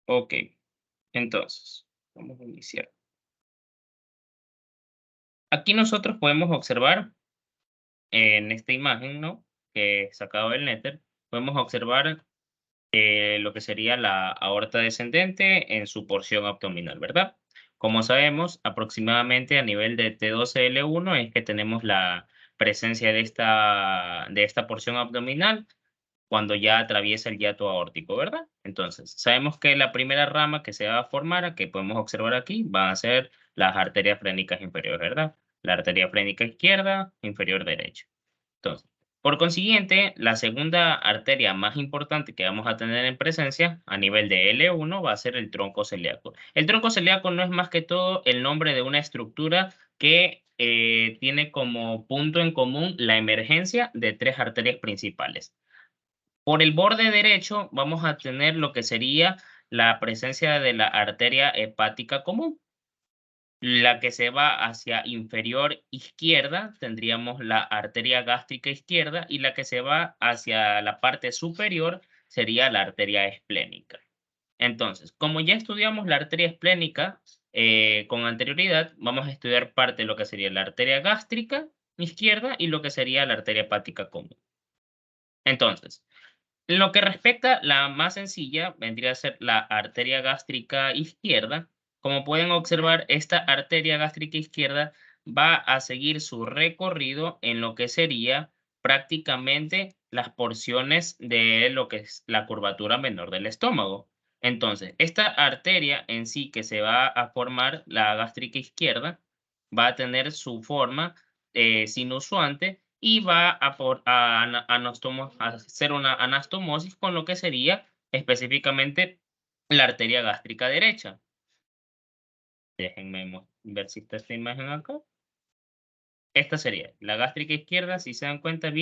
Ok, entonces, vamos a iniciar. Aquí nosotros podemos observar en esta imagen, ¿no? Que sacado del Nether, podemos observar lo que sería la aorta descendente en su porción abdominal, ¿verdad? Como sabemos, aproximadamente a nivel de T12L1 es que tenemos la presencia de esta porción abdominal cuando ya atraviesa el hiato aórtico, ¿verdad? Entonces, sabemos que la primera rama que se va a formar, que podemos observar aquí, van a ser las arterias frénicas inferiores, ¿verdad? La arteria frénica izquierda, inferior derecha. Entonces, por consiguiente, la segunda arteria más importante que vamos a tener en presencia a nivel de L1 va a ser el tronco celíaco. El tronco celíaco no es más que todo el nombre de una estructura que tiene como punto en común la emergencia de tres arterias principales. Por el borde derecho vamos a tener lo que sería la presencia de la arteria hepática común. La que se va hacia inferior izquierda, tendríamos la arteria gástrica izquierda, y la que se va hacia la parte superior sería la arteria esplénica. Entonces, como ya estudiamos la arteria esplénica con anterioridad, vamos a estudiar parte de lo que sería la arteria gástrica izquierda y lo que sería la arteria hepática común. Entonces, en lo que respecta, la más sencilla vendría a ser la arteria gástrica izquierda. Como pueden observar, esta arteria gástrica izquierda va a seguir su recorrido en lo que sería prácticamente las porciones de lo que es la curvatura menor del estómago. Entonces, esta arteria en sí que se va a formar, la gástrica izquierda, va a tener su forma sinusoide y va a hacer una anastomosis con lo que sería específicamente la arteria gástrica derecha. Déjenme ver si está esta imagen acá. Esta sería la gástrica izquierda, si se dan cuenta,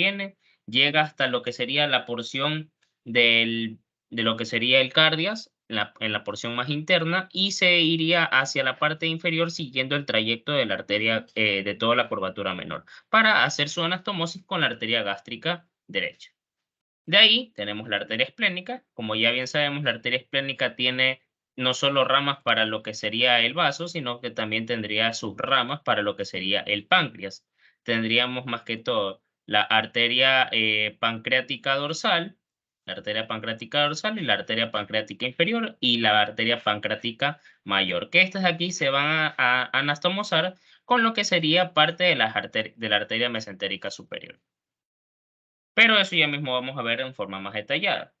llega hasta lo que sería la porción de lo que sería el cardias, en la porción más interna, y se iría hacia la parte inferior siguiendo el trayecto de la arteria de toda la curvatura menor, para hacer su anastomosis con la arteria gástrica derecha. De ahí tenemos la arteria esplénica. Como ya bien sabemos, la arteria esplénica tiene no solo ramas para lo que sería el vaso, sino que también tendría subramas para lo que sería el páncreas. Tendríamos más que todo la arteria pancreática dorsal, la arteria pancreática dorsal y la arteria pancreática inferior y la arteria pancreática mayor, que estas aquí se van a anastomosar con lo que sería parte de la arteria mesentérica superior. Pero eso ya mismo vamos a ver en forma más detallada.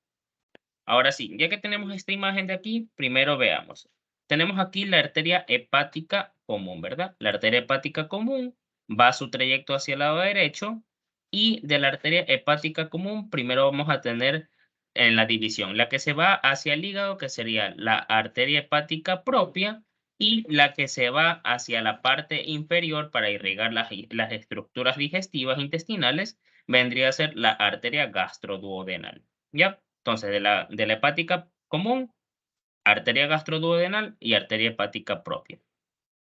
Ahora sí, ya que tenemos esta imagen de aquí, primero veamos. Tenemos aquí la arteria hepática común, ¿verdad? La arteria hepática común va a su trayecto hacia el lado derecho, y de la arteria hepática común primero vamos a tener en la división la que se va hacia el hígado, que sería la arteria hepática propia, y la que se va hacia la parte inferior para irrigar las estructuras digestivas intestinales vendría a ser la arteria gastroduodenal. ¿Ya? Entonces, de la hepática común, arteria gastroduodenal y arteria hepática propia.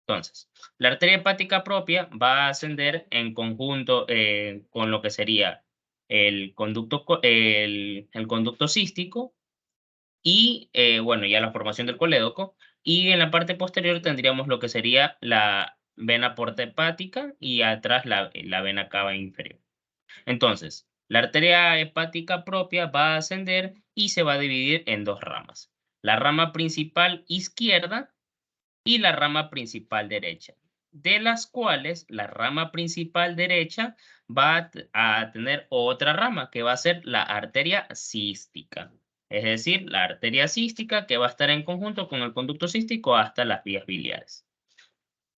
Entonces, la arteria hepática propia va a ascender en conjunto con lo que sería el conducto cístico y, bueno, ya la formación del colédoco. Y en la parte posterior tendríamos lo que sería la vena porta hepática y atrás la vena cava inferior. Entonces, la arteria hepática propia va a ascender y se va a dividir en dos ramas: la rama principal izquierda y la rama principal derecha, de las cuales la rama principal derecha va a tener otra rama que va a ser la arteria cística. Es decir, la arteria cística que va a estar en conjunto con el conducto cístico hasta las vías biliares.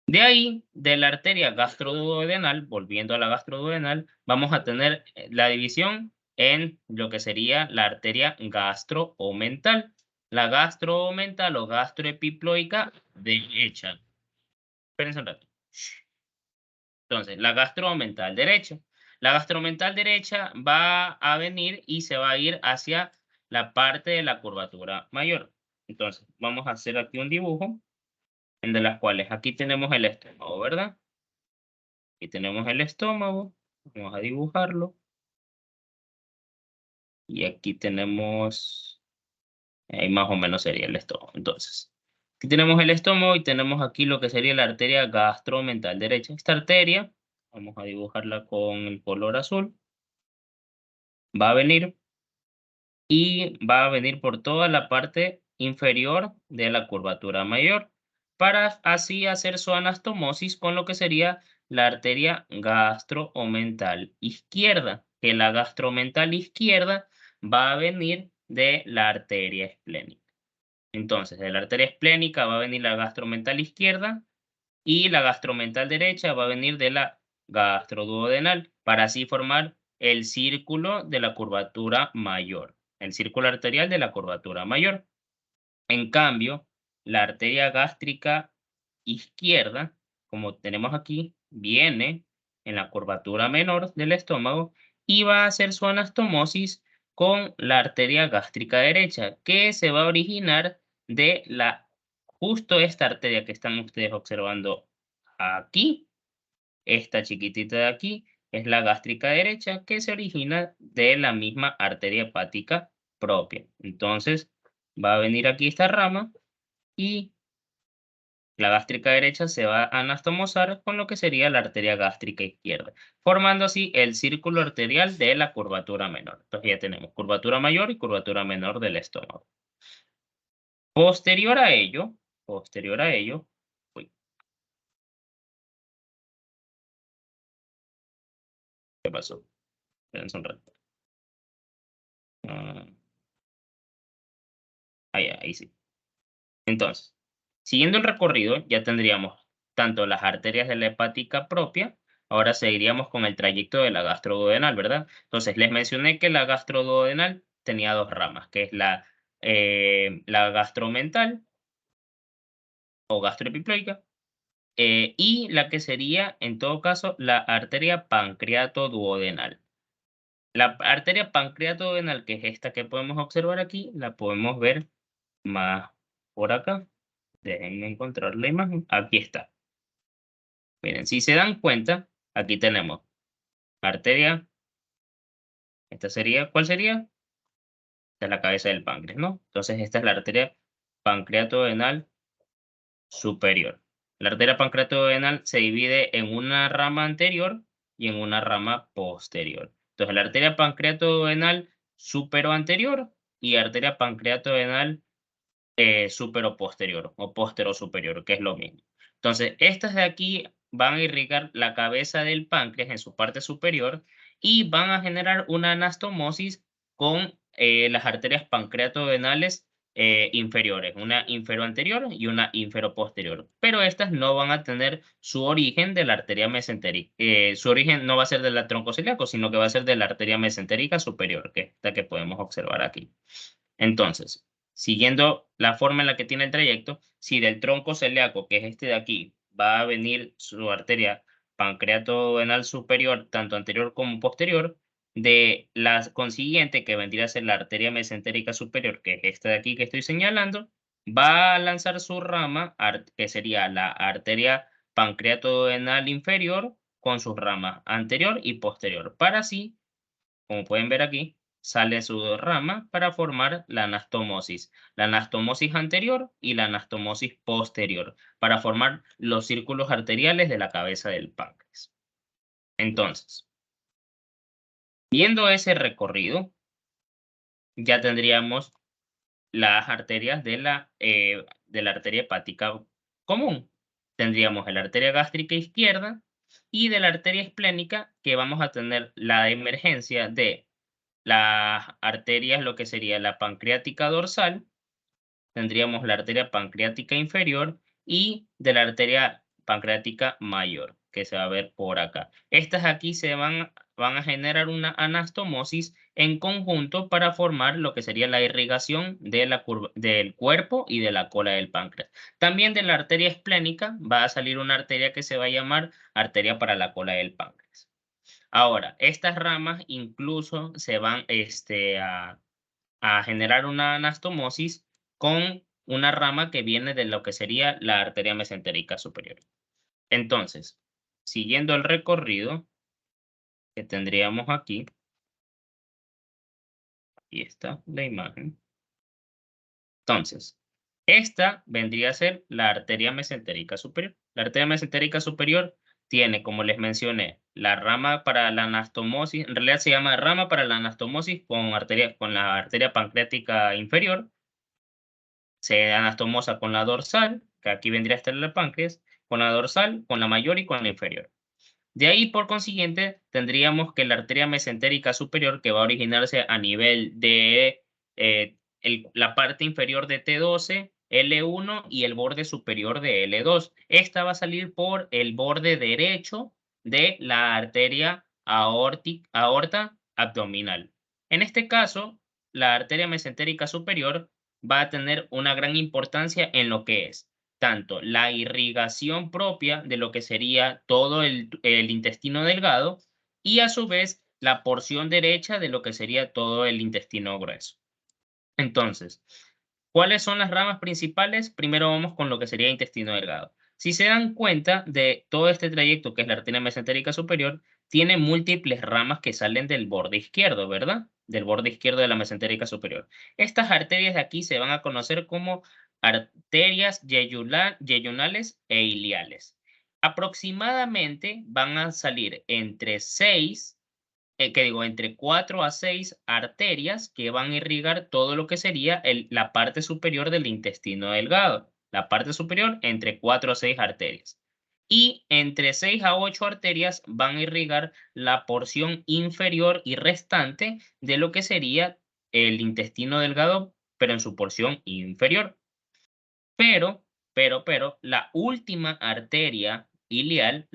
De ahí, de la arteria gastroduodenal, volviendo a la gastroduodenal, vamos a tener la división en lo que sería la arteria gastroomental. La gastroomental o gastroepiploica derecha. Espérense un rato. Entonces, la gastromental derecha. La gastromental derecha va a venir y se va a ir hacia la parte de la curvatura mayor. Entonces, vamos a hacer aquí un dibujo, en de las cuales aquí tenemos el estómago, ¿verdad? Aquí tenemos el estómago, vamos a dibujarlo. Y aquí tenemos Ahí más o menos sería el estómago. Entonces, aquí tenemos el estómago y tenemos aquí lo que sería la arteria gastromental derecha. Esta arteria, vamos a dibujarla con el color azul, va a venir y va a venir por toda la parte inferior de la curvatura mayor para así hacer su anastomosis con lo que sería la arteria gastroomental izquierda, que la gastromental izquierda va a venir de la arteria esplénica. Entonces, de la arteria esplénica va a venir la gastromental izquierda y la gastromental derecha va a venir de la gastroduodenal para así formar el círculo de la curvatura mayor, el círculo arterial de la curvatura mayor. En cambio, la arteria gástrica izquierda, como tenemos aquí, viene en la curvatura menor del estómago y va a hacer su anastomosis con la arteria gástrica derecha, que se va a originar de justo esta arteria que están ustedes observando aquí, esta chiquitita de aquí, es la gástrica derecha, que se origina de la misma arteria hepática propia. Entonces, va a venir aquí esta rama y la gástrica derecha se va a anastomosar con lo que sería la arteria gástrica izquierda, formando así el círculo arterial de la curvatura menor. Entonces ya tenemos curvatura mayor y curvatura menor del estómago. Posterior a ello, uy, ¿qué pasó? Espérense un rato. Ah, ahí sí. Entonces, siguiendo el recorrido, ya tendríamos tanto las arterias de la hepática propia, ahora seguiríamos con el trayecto de la gastroduodenal, ¿verdad? Entonces, les mencioné que la gastroduodenal tenía dos ramas, que es la gastromental o gastroepiploica, y la que sería, en todo caso, la arteria pancreatoduodenal. La arteria pancreatoduodenal, que es esta que podemos observar aquí, la podemos ver más por acá. Déjenme encontrar la imagen. Aquí está. Miren, si se dan cuenta, aquí tenemos arteria. Esta sería, ¿cuál sería? Esta es la cabeza del páncreas, ¿no? Entonces, esta es la arteria pancreatodenal superior. La arteria pancreatodenal se divide en una rama anterior y en una rama posterior. Entonces, la arteria pancreatodenal superoanterior y arteria pancreatodenal superoposterior o posterior-superior, que es lo mismo. Entonces, estas de aquí van a irrigar la cabeza del páncreas en su parte superior y van a generar una anastomosis con las arterias pancreatodenales inferiores, una inferoanterior y una inferoposterior. Pero estas no van a tener su origen de la arteria mesentérica. Su origen no va a ser de la troncociliaco, sino que va a ser de la arteria mesentérica superior, que es esta que podemos observar aquí. Entonces, siguiendo la forma en la que tiene el trayecto, si del tronco celíaco, que es este de aquí, va a venir su arteria pancreatodenal superior, tanto anterior como posterior, de la consiguiente, que vendría a ser la arteria mesentérica superior, que es esta de aquí que estoy señalando, va a lanzar su rama, que sería la arteria pancreatodenal inferior, con sus ramas anterior y posterior, para así, como pueden ver aquí, sale su rama para formar la anastomosis anterior y la anastomosis posterior, para formar los círculos arteriales de la cabeza del páncreas. Entonces, viendo ese recorrido, ya tendríamos las arterias de la arteria hepática común. Tendríamos la arteria gástrica izquierda y de la arteria esplénica, que vamos a tener la emergencia de las arterias, lo que sería la pancreática dorsal, tendríamos la arteria pancreática inferior y de la arteria pancreática mayor, que se va a ver por acá. Estas aquí van a generar una anastomosis en conjunto para formar lo que sería la irrigación de del cuerpo y de la cola del páncreas. También de la arteria esplénica va a salir una arteria que se va a llamar arteria para la cola del páncreas. Ahora, estas ramas incluso se van a generar una anastomosis con una rama que viene de lo que sería la arteria mesentérica superior. Entonces, siguiendo el recorrido que tendríamos aquí está la imagen. Entonces, esta vendría a ser la arteria mesentérica superior. La arteria mesentérica superior tiene, como les mencioné, la rama para la anastomosis, en realidad se llama rama para la anastomosis con la arteria pancreática inferior, se anastomosa con la dorsal, que aquí vendría a estar el páncreas, con la dorsal, con la mayor y con la inferior. De ahí, por consiguiente, tendríamos que la arteria mesentérica superior, que va a originarse a nivel de la parte inferior de T12, L1 y el borde superior de L2. Esta va a salir por el borde derecho de la arteria aorta abdominal. En este caso, la arteria mesentérica superior va a tener una gran importancia en lo que es tanto la irrigación propia de lo que sería todo el intestino delgado y a su vez la porción derecha de lo que sería todo el intestino grueso. Entonces, ¿cuáles son las ramas principales? Primero vamos con lo que sería intestino delgado. Si se dan cuenta de todo este trayecto que es la arteria mesentérica superior, tiene múltiples ramas que salen del borde izquierdo, ¿verdad? Del borde izquierdo de la mesentérica superior. Estas arterias de aquí se van a conocer como arterias yeyunales e iliales. Aproximadamente van a salir entre 6 entre 4 a 6 arterias que van a irrigar todo lo que sería la parte superior del intestino delgado. La parte superior, entre 4 a 6 arterias. Y entre 6 a 8 arterias van a irrigar la porción inferior y restante de lo que sería el intestino delgado, pero en su porción inferior. Pero, la última arteria ilial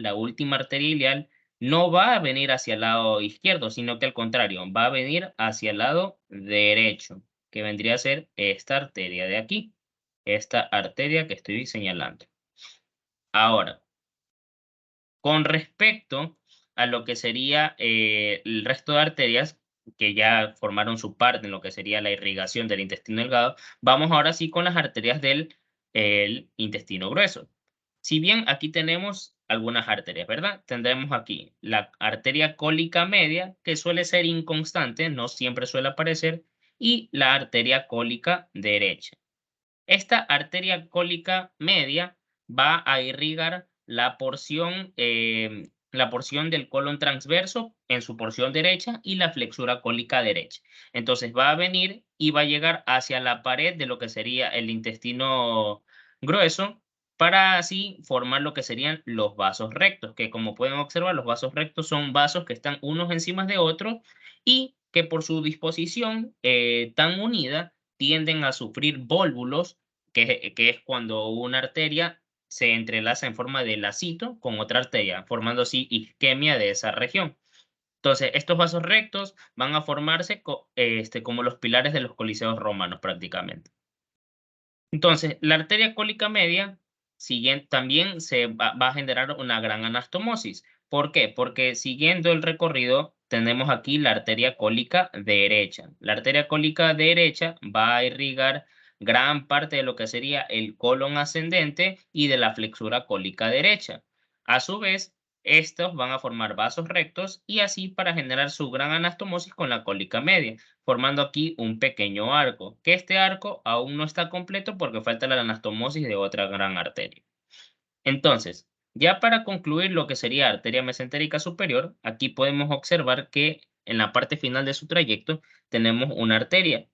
no va a venir hacia el lado izquierdo, sino que al contrario, va a venir hacia el lado derecho, que vendría a ser esta arteria de aquí, esta arteria que estoy señalando. Ahora, con respecto a lo que sería el resto de arterias, que ya formaron su parte en lo que sería la irrigación del intestino delgado, vamos ahora sí con las arterias del el intestino grueso. Si bien aquí tenemos algunas arterias, ¿verdad? Tendremos aquí la arteria cólica media, que suele ser inconstante, no siempre suele aparecer, y la arteria cólica derecha. Esta arteria cólica media va a irrigar la porción del colon transverso en su porción derecha y la flexura cólica derecha. Entonces va a venir y va a llegar hacia la pared de lo que sería el intestino grueso para así formar lo que serían los vasos rectos, que como pueden observar, los vasos rectos son vasos que están unos encima de otros y que por su disposición tan unida tienden a sufrir vólvulos que es cuando una arteria se entrelaza en forma de lacito con otra arteria, formando así isquemia de esa región. Entonces, estos vasos rectos van a formarse como los pilares de los coliseos romanos prácticamente. Entonces, la arteria cólica media también va a generar una gran anastomosis. ¿Por qué? Porque siguiendo el recorrido tenemos aquí la arteria cólica derecha. La arteria cólica derecha va a irrigar gran parte de lo que sería el colon ascendente y de la flexura cólica derecha. A su vez, estos van a formar vasos rectos y así para generar su gran anastomosis con la cólica media, formando aquí un pequeño arco, que este arco aún no está completo porque falta la anastomosis de otra gran arteria. Entonces, ya para concluir lo que sería arteria mesentérica superior, aquí podemos observar que en la parte final de su trayecto tenemos una arteria.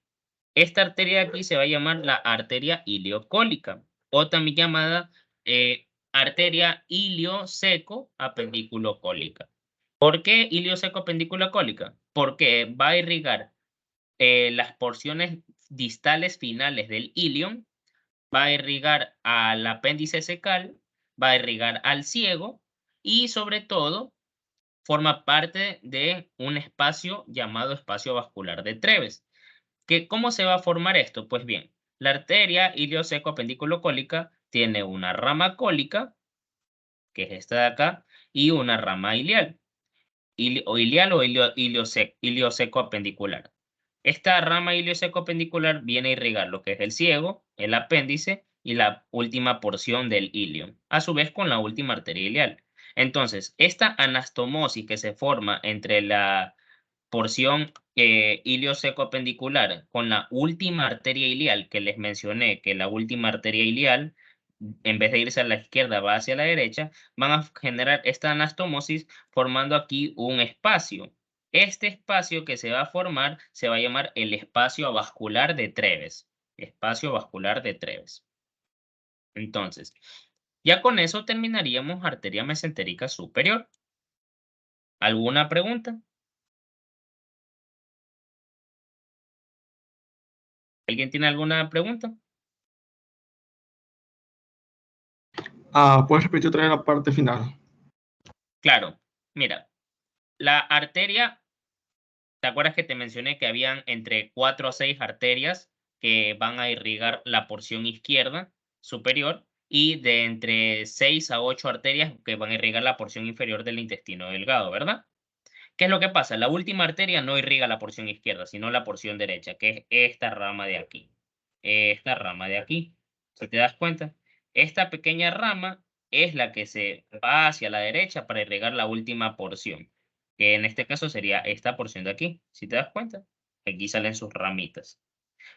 Esta arteria de aquí se va a llamar la arteria iliocólica o también llamada arteria ilioseco apendiculares. ¿Por qué ilioseco apendiculares? Porque va a irrigar las porciones distales finales del ilion, va a irrigar al apéndice secal, va a irrigar al ciego y sobre todo forma parte de un espacio llamado espacio vascular de Treves. ¿Cómo se va a formar esto? Pues bien, la arteria ilioseco-apendiculares tiene una rama cólica, que es esta de acá, y una rama ilial, ilioseco apendicular. Esta rama ilioseco apendicular viene a irrigar lo que es el ciego, el apéndice y la última porción del ilion, a su vez con la última arteria ilial. Entonces, esta anastomosis que se forma entre porción ilioseco apendicular con la última arteria ilial que les mencioné, que la última arteria ilial, en vez de irse a la izquierda, va hacia la derecha, van a generar esta anastomosis formando aquí un espacio. Este espacio que se va a formar se va a llamar el espacio vascular de Treves. Espacio vascular de Treves. Entonces, ya con eso terminaríamos arteria mesentérica superior. ¿Alguna pregunta? ¿Alguien tiene alguna pregunta? ¿Puedes repetir otra vez la parte final? Claro, mira, la arteria, ¿te acuerdas que te mencioné que habían entre 4 a 6 arterias que van a irrigar la porción izquierda superior y de entre 6 a 8 arterias que van a irrigar la porción inferior del intestino delgado, ¿verdad? ¿Qué es lo que pasa? La última arteria no irriga la porción izquierda, sino la porción derecha, que es esta rama de aquí. Esta rama de aquí. Si te das cuenta, esta pequeña rama es la que se va hacia la derecha para irrigar la última porción, que en este caso sería esta porción de aquí. Si te das cuenta, aquí salen sus ramitas.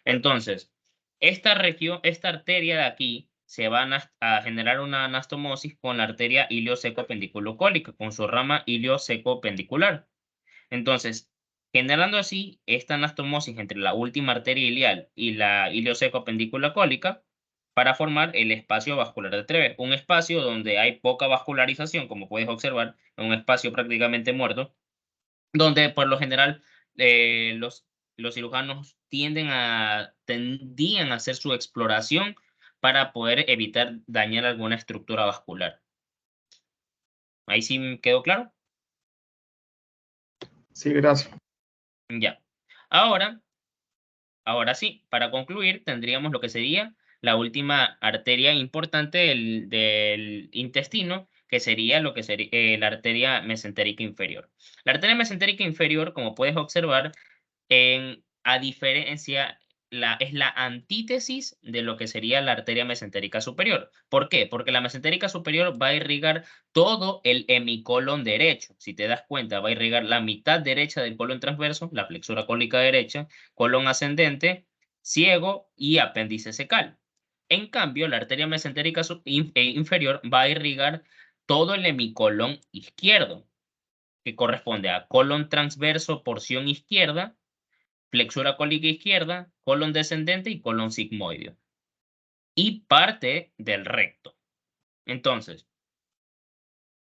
Entonces, esta región, esta arteria de aquí se va a generar una anastomosis con la arteria ilioseco-pendiculocólica, con su rama ilioseco-pendicular. Entonces, generando así esta anastomosis entre la última arteria ilial y la ilioseco-apendícula cólica para formar el espacio vascular de Treves, un espacio donde hay poca vascularización, como puedes observar, un espacio prácticamente muerto, donde por lo general los cirujanos tendían a hacer su exploración para poder evitar dañar alguna estructura vascular. ¿Ahí sí me quedó claro? Sí, gracias. Ya. Ahora sí, para concluir, tendríamos lo que sería la última arteria importante del intestino, que sería lo que sería la arteria mesentérica inferior. La arteria mesentérica inferior, como puedes observar, a diferencia, es la antítesis de lo que sería la arteria mesentérica superior. ¿Por qué? Porque la mesentérica superior va a irrigar todo el hemicolon derecho. Si te das cuenta, va a irrigar la mitad derecha del colon transverso, la flexura cólica derecha, colon ascendente, ciego y apéndice secal. En cambio, la arteria mesentérica inferior va a irrigar todo el hemicolon izquierdo, que corresponde a colon transverso, porción izquierda, flexura cólica izquierda, colon descendente y colon sigmoideo. Y parte del recto. Entonces,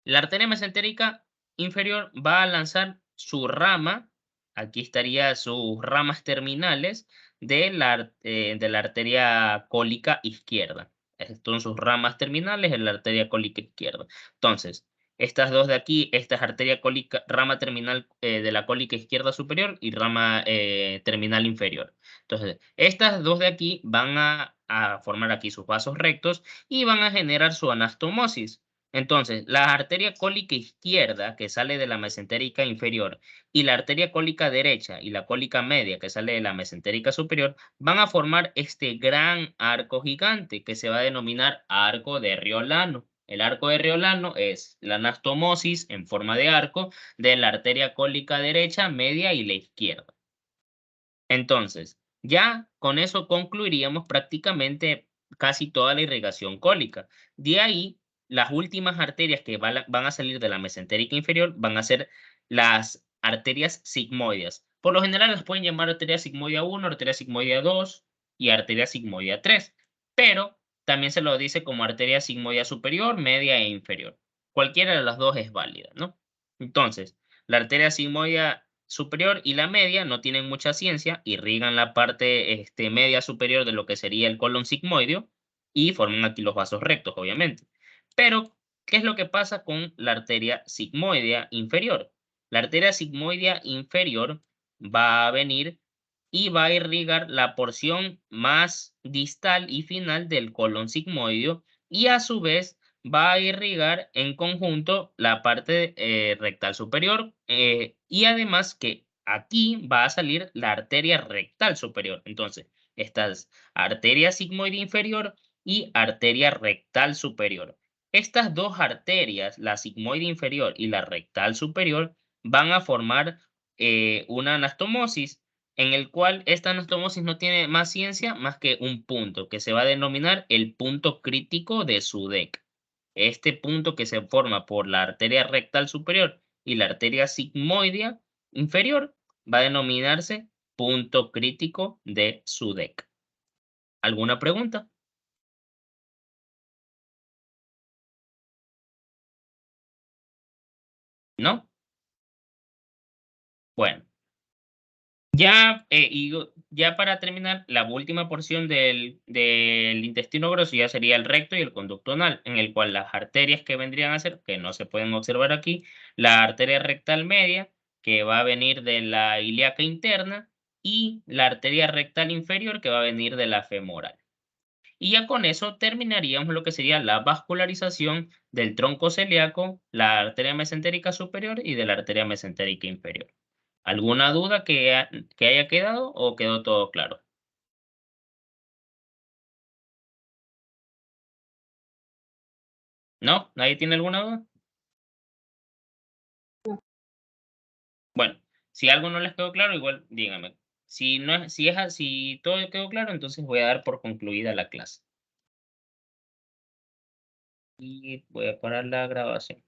la arteria mesentérica inferior va a lanzar su rama, aquí estaría sus ramas terminales de la arteria cólica izquierda. Estas son sus ramas terminales en la arteria cólica izquierda. Entonces, estas dos de aquí, esta es arteria cólica, rama terminal de la cólica izquierda superior y rama terminal inferior. Entonces, estas dos de aquí van a formar aquí sus vasos rectos y van a generar su anastomosis. Entonces, la arteria cólica izquierda, que sale de la mesentérica inferior, y la arteria cólica derecha y la cólica media, que sale de la mesentérica superior, van a formar este gran arco gigante que se va a denominar arco de Riolano. El arco de Riolano es la anastomosis en forma de arco de la arteria cólica derecha, media y la izquierda. Entonces, ya con eso concluiríamos prácticamente casi toda la irrigación cólica. De ahí, las últimas arterias que van a salir de la mesentérica inferior van a ser las arterias sigmoideas. Por lo general las pueden llamar arteria sigmoidea 1, arteria sigmoidea 2 y arteria sigmoidea 3, pero también se lo dice como arteria sigmoidea superior, media e inferior. Cualquiera de las dos es válida, ¿no? Entonces, la arteria sigmoidea superior y la media no tienen mucha ciencia, irrigan la parte media superior de lo que sería el colon sigmoideo y forman aquí los vasos rectos, obviamente. Pero, ¿qué es lo que pasa con la arteria sigmoidea inferior? La arteria sigmoidea inferior va a venir y va a irrigar la porción más distal y final del colon sigmoideo y a su vez va a irrigar en conjunto la parte rectal superior y además que aquí va a salir la arteria rectal superior. Entonces, estas arteria sigmoide inferior y arteria rectal superior. Estas dos arterias, la sigmoide inferior y la rectal superior, van a formar una anastomosis, en el cual esta anastomosis no tiene más ciencia más que un punto, que se va a denominar el punto crítico de Sudeck. Este punto que se forma por la arteria rectal superior y la arteria sigmoidea inferior va a denominarse punto crítico de Sudeck. ¿Alguna pregunta? ¿No? Bueno. Ya para terminar, la última porción del intestino grueso ya sería el recto y el conducto anal, en el cual las arterias que vendrían a ser, que no se pueden observar aquí, la arteria rectal media, que va a venir de la ilíaca interna, y la arteria rectal inferior, que va a venir de la femoral. Y ya con eso terminaríamos lo que sería la vascularización del tronco celíaco, la arteria mesentérica superior y de la arteria mesentérica inferior. ¿Alguna duda que haya quedado o quedó todo claro? ¿No? ¿Nadie tiene alguna duda? Bueno, si algo no les quedó claro, igual díganme. Si no es, si todo quedó claro, entonces voy a dar por concluida la clase. Y voy a parar la grabación.